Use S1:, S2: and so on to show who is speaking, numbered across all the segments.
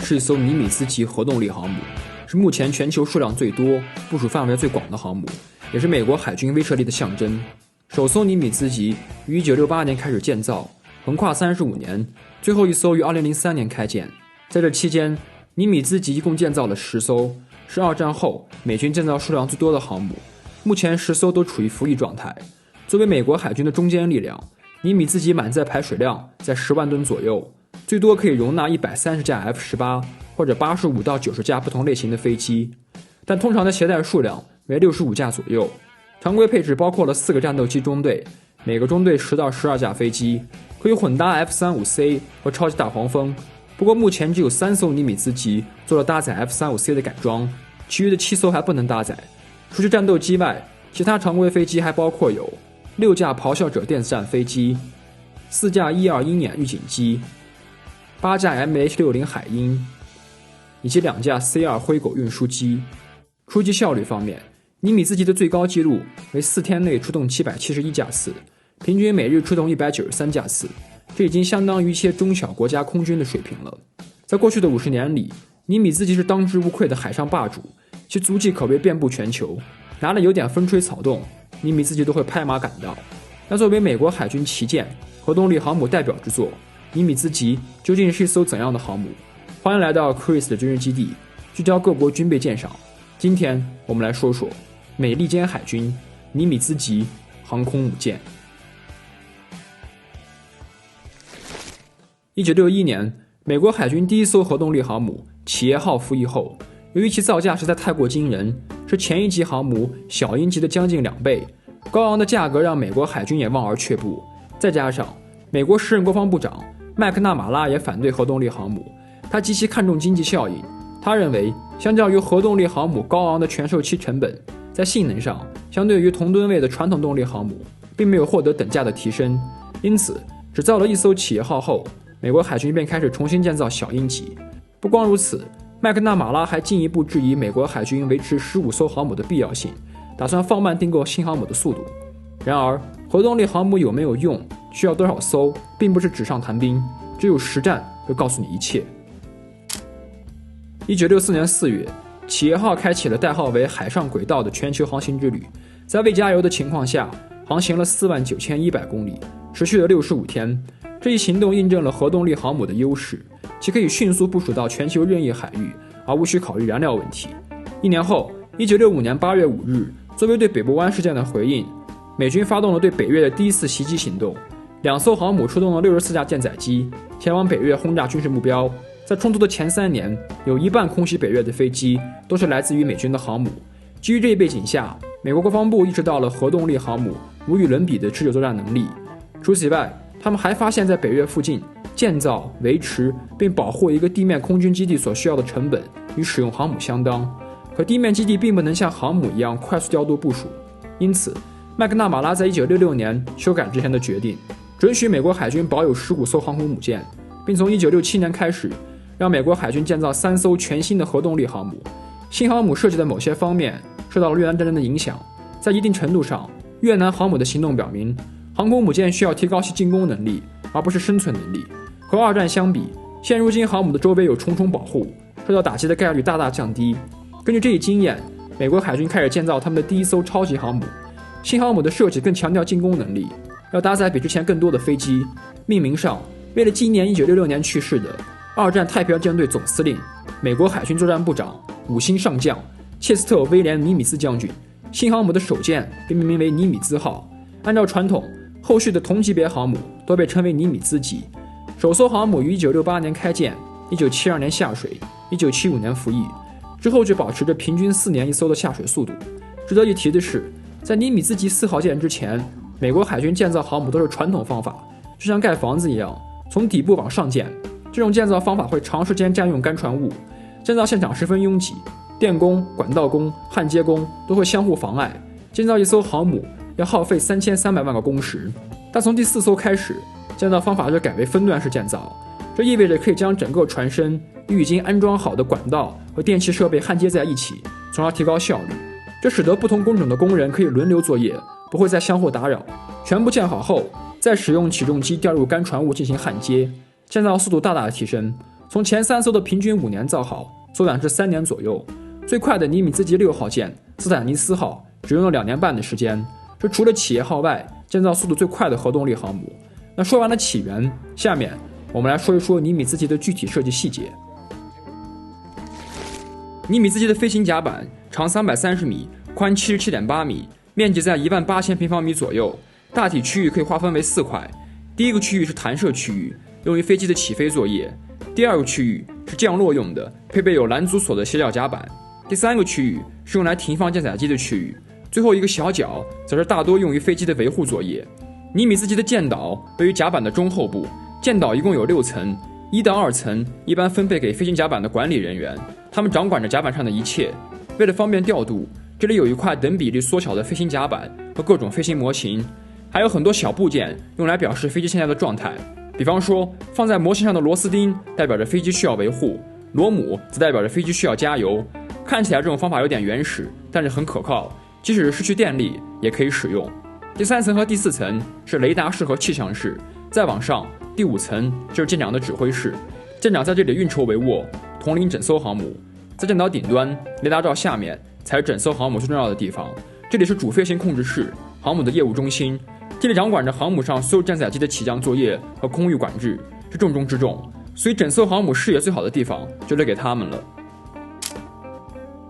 S1: 是一艘尼米兹级核动力航母，是目前全球数量最多、部署范围最广的航母，也是美国海军威慑力的象征。首艘尼米兹级于1968年开始建造，横跨35年，最后一艘于2003年开建。在这期间，尼米兹级一共建造了10艘，是二战后美军建造数量最多的航母。目前10艘都处于服役状态。作为美国海军的中坚力量，尼米兹级满载排水量在10万吨左右，最多可以容纳130架 F-18或者85到90架不同类型的飞机，但通常的携带数量为65架左右。常规配置包括了4个战斗机中队，每个中队10到12架飞机，可以混搭 F-35C 和超级大黄蜂。不过目前只有3艘尼米兹级做了搭载 F-35C 的改装，其余的7艘还不能搭载。除去战斗机外，其他常规飞机还包括有6架咆哮者电子战飞机、4架E-2鹰眼预警机、8架 MH-60 海鹰，以及2架 C-2 灰狗运输机。出击效率方面，尼米兹级的最高纪录为4天内出动771架次，平均每日出动193架次，这已经相当于一些中小国家空军的水平了。在过去的50年里，尼米兹级是当之无愧的海上霸主，其足迹可谓遍布全球，哪里有点风吹草动，尼米兹级都会拍马赶到。那作为美国海军旗舰、核动力航母代表之作，尼米兹级究竟是一艘怎样的航母？欢迎来到 Chris 的军事基地，聚焦各国军备鉴赏。今天我们来说说美利坚海军尼米兹级航空母舰。1961年，美国海军第一艘核动力航母企业号服役后，由于其造价实在太过惊人，是前一级航母小鹰级的将近2倍，高昂的价格让美国海军也望而却步。再加上美国时任国防部长麦克纳马拉也反对核动力航母，他极其看重经济效应。他认为，相较于核动力航母高昂的全售期成本，在性能上，相对于同吨位的传统动力航母，并没有获得等价的提升。因此，只造了一艘企业号后，美国海军便开始重新建造小鹰级。不光如此，麦克纳马拉还进一步质疑美国海军维持15艘航母的必要性，打算放慢订购新航母的速度。然而，核动力航母有没有用，需要多少艘，并不是纸上谈兵，只有实战会告诉你一切。1964年4月，企业号开启了代号为海上轨道的全球航行之旅，在未加油的情况下，航行了49100公里，持续了65天。这一行动印证了核动力航母的优势，其可以迅速部署到全球任意海域，而无需考虑燃料问题。1年后，1965年8月5日，作为对北部湾事件的回应，美军发动了对北越的第一次袭击行动，2艘航母出动了64架舰载机，前往北越轰炸军事目标。在冲突的前3年，有1半空袭北越的飞机都是来自于美军的航母。基于这一背景下，美国国防部意识到了核动力航母无与伦比的持久作战能力。除此以外，他们还发现，在北越附近建造、维持并保护一个地面空军基地所需要的成本与使用航母相当，可地面基地并不能像航母一样快速调度部署。因此，麦克纳马拉在1966年修改之前的决定，准许美国海军保有15艘航空母舰，并从1967年开始，让美国海军建造3艘全新的核动力航母。新航母设计的某些方面受到了越南战争的影响，在一定程度上，越南航母的行动表明，航空母舰需要提高其进攻能力，而不是生存能力。和二战相比，现如今航母的周围有重重保护，受到打击的概率大大降低。根据这一经验，美国海军开始建造他们的第一艘超级航母。新航母的设计更强调进攻能力，要搭载比之前更多的飞机。命名上，为了纪念1966年去世的二战太平洋舰队总司令、美国海军作战部长、5星上将切斯特·威廉·尼米兹将军，新航母的首舰被命名为尼米兹号。按照传统，后续的同级别航母都被称为尼米兹级。首艘航母于1968年开建，1972年下水，1975年服役，之后就保持着平均4年一艘的下水速度。值得一提的是，在尼米兹级4号舰之前，美国海军建造航母都是传统方法，就像盖房子一样，从底部往上建。这种建造方法会长时间占用干船物，建造现场十分拥挤，电工、管道工、焊接工都会相互妨碍。建造一艘航母要耗费3300万个工时。但从第4艘开始，建造方法就改为分段式建造，这意味着可以将整个船身与已经安装好的管道和电气设备焊接在一起，从而提高效率。这使得不同工种的工人可以轮流作业，不会再相互打扰。全部建好后，再使用起重机吊入干船物进行焊接，建造速度大大的提升。从前3艘的平均5年造好缩短至3年左右。最快的尼米兹级6号舰斯坦尼斯号只用了2年半的时间，这除了企业号外，建造速度最快的核动力航母。那说完了起源，下面我们来说一说尼米兹级的具体设计细节。尼米兹级的飞行甲板长330米，宽77.8米，面积在18000平方米左右。大体区域可以划分为4块，第一个区域是弹射区域，用于飞机的起飞作业；第二个区域是降落用的，配备有拦阻索的斜角甲板；第三个区域是用来停放舰载机的区域；最后一个小角则是大多用于飞机的维护作业。尼米兹级的舰岛位于甲板的中后部，舰岛一共有6层，1到2层一般分配给飞行甲板的管理人员，他们掌管着甲板上的一切。为了方便调度，这里有一块等比例缩小的飞行甲板和各种飞行模型，还有很多小部件用来表示飞机现在的状态。比方说，放在模型上的螺丝钉代表着飞机需要维护，螺母则代表着飞机需要加油。看起来这种方法有点原始，但是很可靠，即使失去电力也可以使用。第3层和第4层是雷达室和气象室，再往上第5层就是舰长的指挥室，舰长在这里运筹帷幄，统领整艘航母。在舰岛顶端，雷达罩下面才是整艘航母最重要的地方，这里是主飞行控制室，航母的业务中心，这里掌管着航母上所有舰载机的起降作业和空域管制，是重中之重，所以整艘航母视野最好的地方就留给他们了。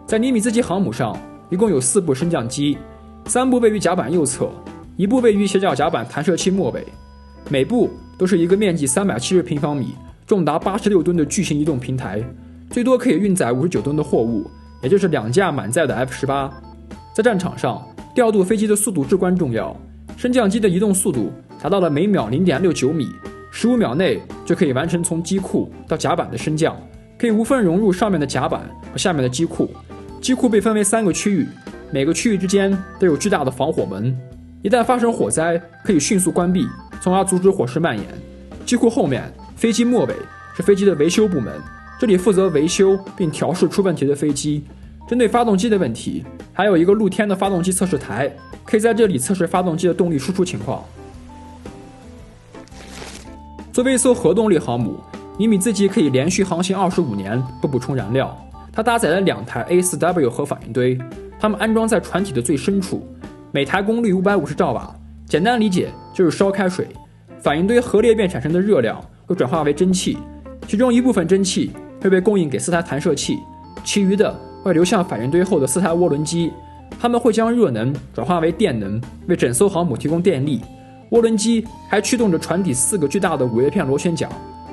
S1: 在尼米兹级航母上，一共有4部升降机，3部位于甲板右侧，1部位于斜角甲板弹射器末尾，每部都是一个面积370平方米、重达86吨的巨型移动平台，最多可以运载59吨的货物，也就是2架满载的 F-18。在战场上，调度飞机的速度至关重要，升降机的移动速度达到了每秒 0.69 米，15秒内就可以完成从机库到甲板的升降，可以无缝融入上面的甲板和下面的机库。机库被分为3个区域，每个区域之间都有巨大的防火门，一旦发生火灾可以迅速关闭，从而阻止火势蔓延。机库后面飞机末尾是飞机的维修部门，这里负责维修并调试出问题的飞机。针对发动机的问题，还有一个露天的发动机测试台，可以在这里测试发动机的动力输出情况。作为一艘核动力航母，尼米兹级可以连续航行25年不补充燃料。它搭载了2台 A4W 核反应堆，它们安装在船体的最深处，每台功率550兆瓦，简单理解就是烧开水。反应堆核裂变产生的热量会转化为蒸汽，其中一部分蒸汽会被供应给4台弹射器，其余的会流向反应堆后的4台涡轮机，它们会将热能转化为电能，为整艘航母提供电力。涡轮机还驱动着船底4个巨大的5叶片螺旋桨，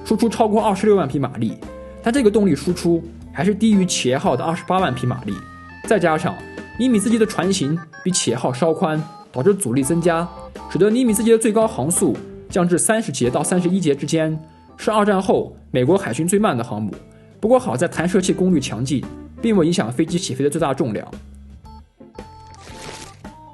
S1: 输出超过26万匹马力，但这个动力输出还是低于企业号的28万匹马力。再加上尼米兹级的船型比企业号稍宽，导致阻力增加，使得尼米兹级的最高航速降至30节到31节之间，是2战后美国海军最慢的航母。不过好在弹射器功率强劲，并未影响飞机起飞的最大重量。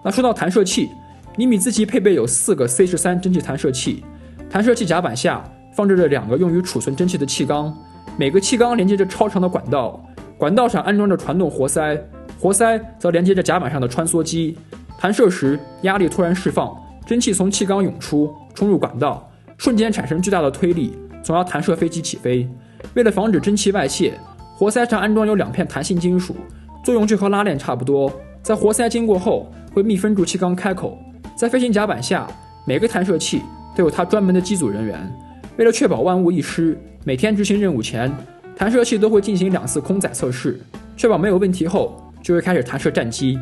S1: 那说到弹射器，尼米兹级配备有4个 C-13 蒸汽弹射器，弹射器甲板下放置着2个用于储存蒸汽的气缸，每个气缸连接着超长的管道，管道上安装着传动活塞，活塞则连接着甲板上的穿梭机。弹射时压力突然释放，蒸汽从气缸涌出，冲入管道，瞬间产生巨大的推力，从而弹射飞机起飞。为了防止蒸汽外泄，活塞上安装有2片弹性金属，作用就和拉链差不多，在活塞经过后会密封住气缸开口。在飞行甲板下，每个弹射器都有它专门的机组人员，为了确保万无一失，每天执行任务前，弹射器都会进行2次空载测试，确保没有问题后就会开始弹射战机。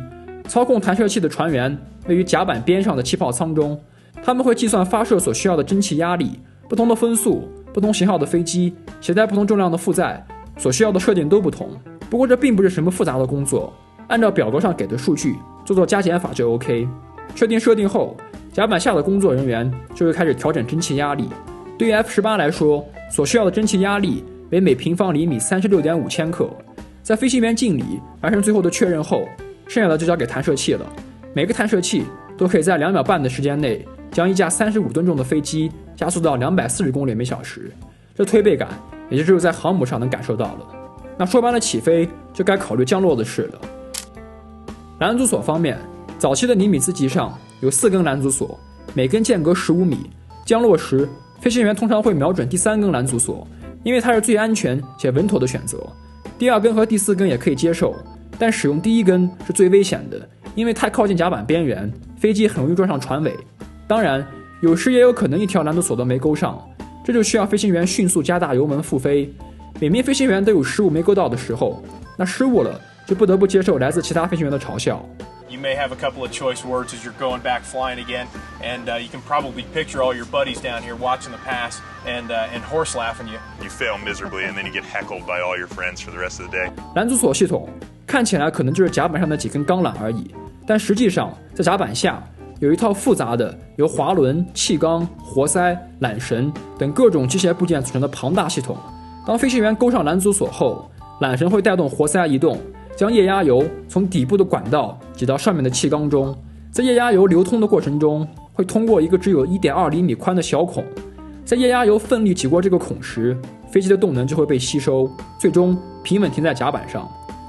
S1: 操控弹射器的船员位于甲板边上的气泡舱中，他们会计算发射所需要的蒸汽压力，不同的分速、不同型号的飞机携带不同重量的负载，所需要的设定都不同。不过这并不是什么复杂的工作，按照表格上给的数据做加减法就 OK。 确定设定后，甲板下的工作人员就会开始调整蒸汽压力。对于 F-18 来说，所需要的蒸汽压力为每平方厘米 36.5 千克。在飞行员敬礼完成最后的确认后，剩下的就交给弹射器了。每个弹射器都可以在2秒半的时间内将一架35吨重的飞机加速到240公里每小时，这推背感也就只有在航母上能感受到了。那说完了起飞，就该考虑降落的事了。拦阻索方面，早期的尼米兹级上有4根拦阻索，每根间隔15米。降落时，飞行员通常会瞄准第3根拦阻索，因为它是最安全且稳妥的选择。第2根和第4根也可以接受，但使用第1根是最危险的，因为太靠近甲板边缘，飞机很容易撞上船尾。当然，有时也有可能一条拦阻索都没勾上，这就需要飞行员迅速加大油门复飞。每名飞行员都有失误没勾到的时候，那失误了就不得不接受来自其他飞行员的嘲笑。
S2: You may have a couple of choice words as you're going back flying again, and you can probably picture all your buddies down here watching the pass and horse laughing you.
S3: You fail miserably, and then you get heckled by all your friends for the rest of the day.
S1: 拦阻索系统看起来可能就是甲板上的几根钢缆而已，但实际上在甲板下有一套复杂的由滑轮、气缸、活塞、缆绳等各种机械部件组成的庞大系统。当飞行员勾上拦阻索后，缆绳会带动活塞移动，将液压油从底部的管道挤到上面的气缸中。在液压油流通的过程中，会通过一个只有 1.2 厘米宽的小孔。在液压油奋力挤过这个孔时，飞机的动能就会被吸收，最终平稳停在甲板上。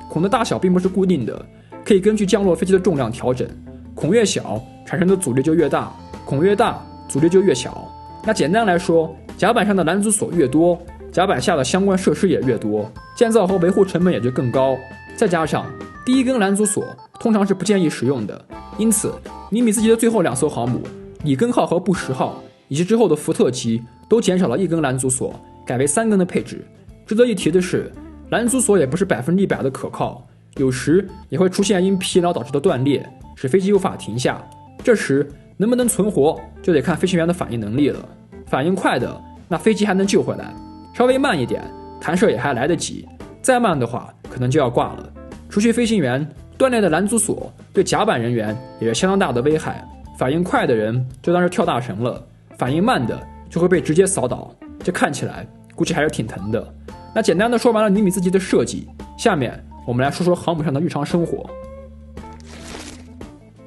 S1: 孔的大小并不是固定的，可以根据降落飞机的重量调整。孔越小，产生的阻力就越大，孔越大，阻力就越小。那简单来说，甲板上的拦阻索越多，甲板下的相关设施也越多，建造和维护成本也就更高。再加上第1根拦阻索通常是不建议使用的，因此尼米兹级的最后2艘航母里根号和布什号以及之后的福特级都减少了1根拦阻索，改为3根的配置。值得一提的是，拦阻索也不是100%的可靠，有时也会出现因疲劳导致的断裂，使飞机无法停下。这时能不能存活就得看飞行员的反应能力了。反应快的，那飞机还能救回来；稍微慢一点，弹射也还来得及；再慢的话，可能就要挂了。除去飞行员，断裂的拦阻索对甲板人员也是相当大的危害。反应快的人就当是跳大神了，反应慢的就会被直接扫倒，这看起来估计还是挺疼的。那简单的说完了尼米兹级的设计，下面我们来说说航母上的日常生活。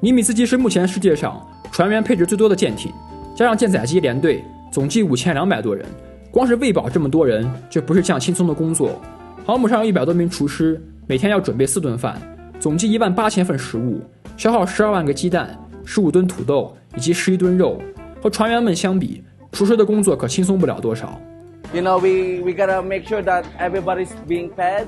S1: 尼米兹级是目前世界上船员配置最多的舰艇，加上舰载机连队，总计5200多人。光是喂饱这么多人，就不是件轻松的工作。航母上有100多名厨师，每天要准备4顿饭，总计18000份食物，消耗12万个鸡蛋、15吨土豆以及11吨肉。和船员们相比，厨师的工作可轻松不了多少。
S4: You know, we gotta make sure that everybody's being fed,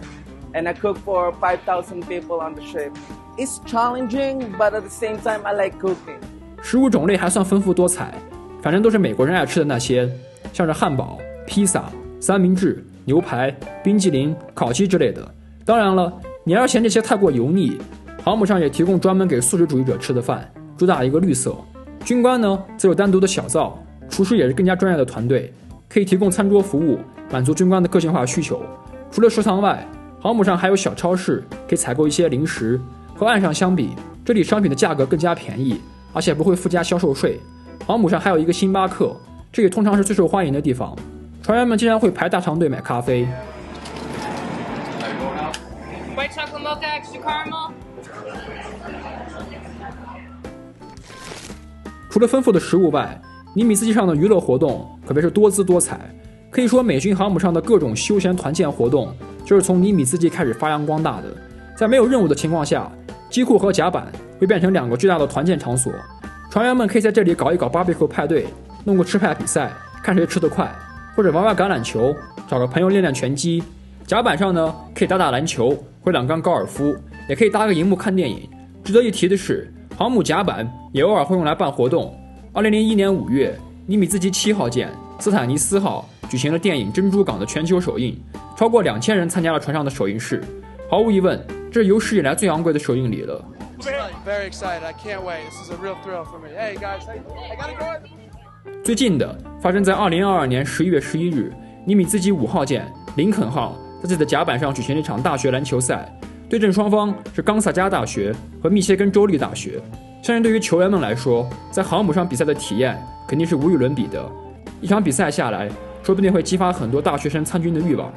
S4: and I cook for 5,000 people on the ship. It's challenging, but at the same time, I like cooking.
S1: 食物种类还算丰富多彩，反正都是美国人爱吃的那些，像是汉堡、披萨、三明治、牛排、冰激凌、烤鸡之类的。当然了，你要是嫌这些太过油腻，航母上也提供专门给素食主义者吃的饭，主打一个绿色。军官呢，则有单独的小灶，厨师也是更加专业的团队，可以提供餐桌服务，满足军官的个性化需求。除了食堂外，航母上还有小超市，可以采购一些零食。和岸上相比，这里商品的价格更加便宜，而且不会附加销售税。航母上还有一个星巴克，这里通常是最受欢迎的地方，船员们经常会排大长队买咖啡。
S5: White chocolate mocha, extra caramel.
S1: 除了丰富的食物外，尼米兹机上的娱乐活动可谓是多姿多彩。可以说，美军航母上的各种休闲团建活动就是从尼米兹机开始发扬光大的。在没有任务的情况下，机库和甲板会变成2个巨大的团建场所，船员们可以在这里搞一搞 barbecue 派对，弄个吃派比赛，看谁吃得快，或者玩玩橄榄球，找个朋友练练拳击。甲板上呢，可以打打篮球，挥两杆高尔夫，也可以搭个荧幕看电影。值得一提的是，航母甲板也偶尔会用来办活动。2001年5月，尼米兹级7号舰斯坦尼斯号举行了电影《珍珠港》的全球首映，超过2000人参加了船上的首映式。毫无疑问，这是有史以来最昂贵的首映礼了。
S6: Very excited! I can't wait. This is a real thrill for me. Hey guys, I gotta go.
S1: 最近的发生在2022年11月11日，尼米兹级5号舰林肯号在自己的甲板上举行了一场大学篮球赛，对阵双方是冈萨加大学和密歇根州立大学。相信对于球员们来说，在航母上比赛的体验肯定是无与伦比的。一场比赛下来，说不定会激发很多大学生参军的欲望。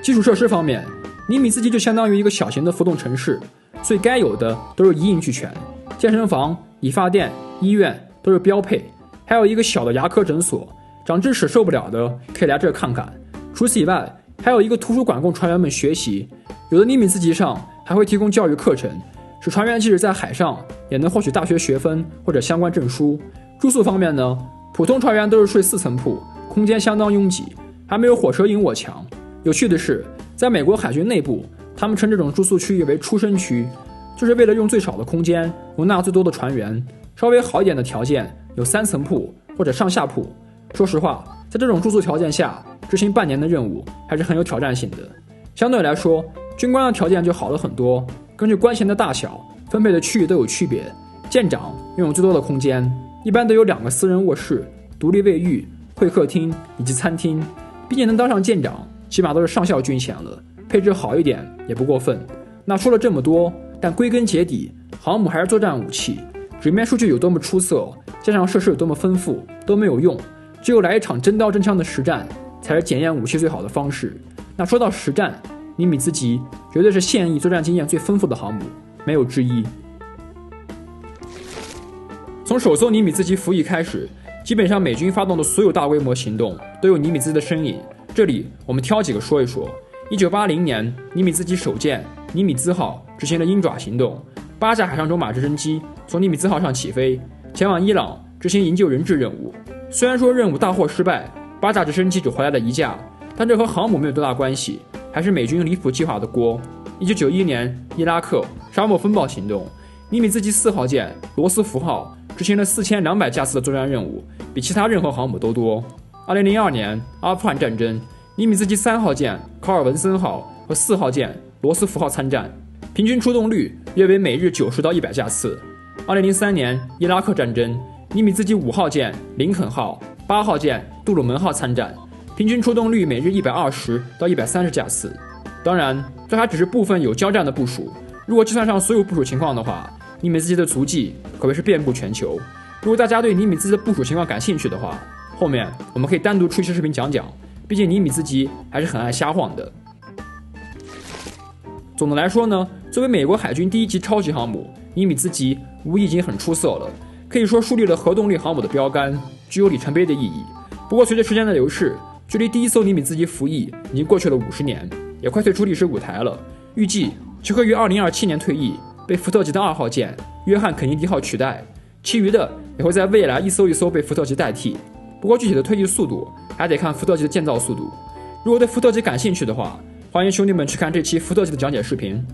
S1: 基础设施方面，尼米兹基就相当于一个小型的浮动城市，所以该有的都是一应俱全，健身房、理发店、医院都是标配，还有一个小的牙科诊所，长智齿受不了的可以来这儿看看。除此以外，还有一个图书馆供船员们学习，有的尼米兹级上还会提供教育课程，使船员即使在海上也能获取大学学分或者相关证书。住宿方面呢，普通船员都是睡4层铺，空间相当拥挤，还没有火车引我强。有趣的是，在美国海军内部，他们称这种住宿区域为出生区，就是为了用最少的空间容纳最多的船员。稍微好一点的条件有3层铺或者上下铺。说实话，在这种住宿条件下执行半年的任务还是很有挑战性的。相对来说，军官的条件就好了很多，根据官衔的大小，分配的区域都有区别。舰长拥有最多的空间，一般都有2个私人卧室、独立卫浴、会客厅以及餐厅。毕竟能当上舰长，起码都是上校军衔了，配置好一点也不过分。那说了这么多，但归根结底，航母还是作战武器。纸面数据有多么出色，加上设施有多么丰富，都没有用。只有来一场真刀真枪的实战，才是检验武器最好的方式。那说到实战，尼米兹级绝对是现役作战经验最丰富的航母，没有之一。从首艘尼米兹级服役开始，基本上美军发动的所有大规模行动都有尼米兹的身影。这里我们挑几个说一说。1980年，尼米兹级首舰尼米兹号执行了鹰爪行动，8架海上种马直升机从尼米兹号上起飞，前往伊朗执行营救人质任务。虽然说任务大获失败，8架直升机只回来了1架，但这和航母没有多大关系，还是美军离谱计划的锅。1991年，伊拉克沙漠风暴行动，尼米兹级4号舰罗斯福号执行了4200架次的作战任务，比其他任何航母都多。2002年，阿富汗战争，尼米兹级3号舰卡尔文森号和4号舰罗斯福号参战，平均出动率约为每日90到100架次。2003年，伊拉克战争，尼米兹级5号舰林肯号、8号舰杜鲁门号参战，平均出动率每日120到130架次。当然，这还只是部分有交战的部署，如果计算上所有部署情况的话，尼米兹级的足迹可谓是遍布全球。如果大家对尼米兹级的部署情况感兴趣的话，后面我们可以单独出一期视频讲讲，毕竟尼米兹级还是很爱瞎晃的。总的来说呢，作为美国海军第1级超级航母，尼米兹级无疑已经很出色了，可以说树立了核动力航母的标杆，具有里程碑的意义。不过随着时间的流逝，距离第1艘尼米兹级服役已经过去了50年，也快退出历史舞台了。预计其会于2027年退役，被福特级的2号舰约翰肯尼迪号取代，其余的也会在未来一艘一艘被福特级代替。不过具体的退役速度还得看福特级的建造速度。如果对福特级感兴趣的话，欢迎兄弟们去看这期福特级的讲解视频。